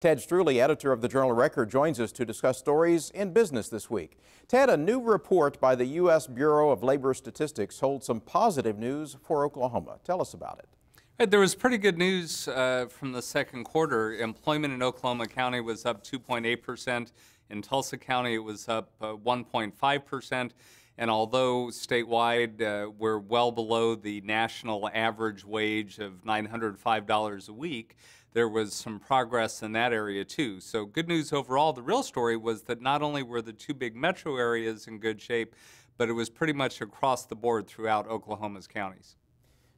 Ted Streuli, editor of the Journal-Record, joins us to discuss stories in business this week. Ted, a new report by the U.S. Bureau of Labor Statistics holds some positive news for Oklahoma. Tell us about it. There was pretty good news from the second quarter. Employment in Oklahoma County was up 2.8%. In Tulsa County, it was up 1.5%. And although statewide we're well below the national average wage of $905 a week, there was some progress in that area too. So good news overall. The real story was that not only were the two big metro areas in good shape, but it was pretty much across the board throughout Oklahoma's counties.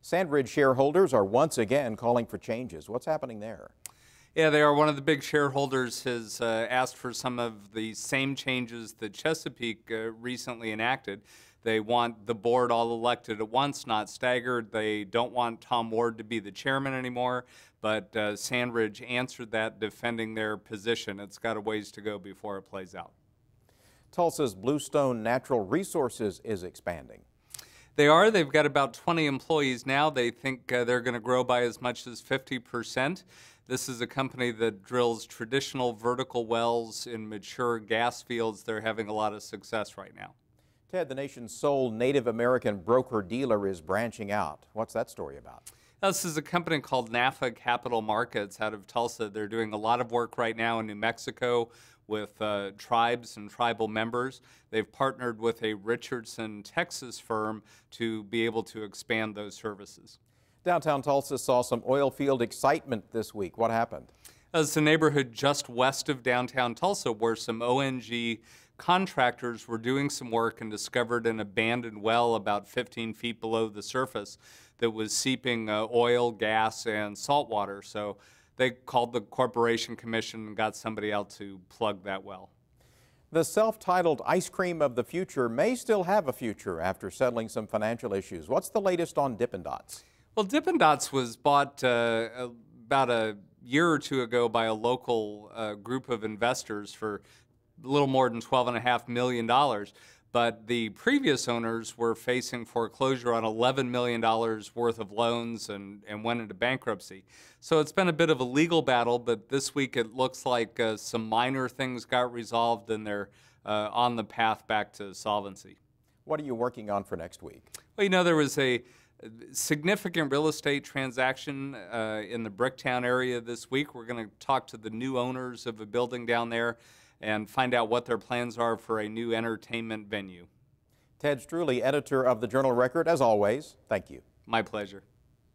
SandRidge shareholders are once again calling for changes. What's happening there? Yeah, they are. One of the big shareholders has asked for some of the same changes that Chesapeake recently enacted. They want the board all elected at once, not staggered. They don't want Tom Ward to be the chairman anymore, but SandRidge answered that, defending their position. It's got a ways to go before it plays out. Tulsa's Bluestone Natural Resources is expanding. They are. They've got about 20 employees now. They think they're going to grow by as much as 50%. This is a company that drills traditional vertical wells in mature gas fields. They're having a lot of success right now. Ted, the nation's sole Native American broker-dealer is branching out. What's that story about? This is a company called NAFA Capital Markets out of Tulsa. They're doing a lot of work right now in New Mexico with tribes and tribal members. They've partnered with a Richardson, Texas firm to be able to expand those services. Downtown Tulsa saw some oil field excitement this week. What happened? It's a neighborhood just west of downtown Tulsa where some ONG contractors were doing some work and discovered an abandoned well about 15 feet below the surface that was seeping oil, gas, and salt water. So they called the Corporation Commission and got somebody out to plug that well. The self-titled ice cream of the future may still have a future after settling some financial issues. What's the latest on Dippin Dots? Well, Dippin Dots was bought about a year or two ago by a local group of investors for a little more than $12.5 million. But the previous owners were facing foreclosure on $11 million worth of loans and went into bankruptcy. So it's been a bit of a legal battle, but this week it looks like some minor things got resolved and they're on the path back to solvency. What are you working on for next week? Well, you know, there was a significant real estate transaction in the Bricktown area this week. We're going to talk to the new owners of a building down there and find out what their plans are for a new entertainment venue. Ted Streuli, editor of the Journal-Record, as always, thank you. My pleasure.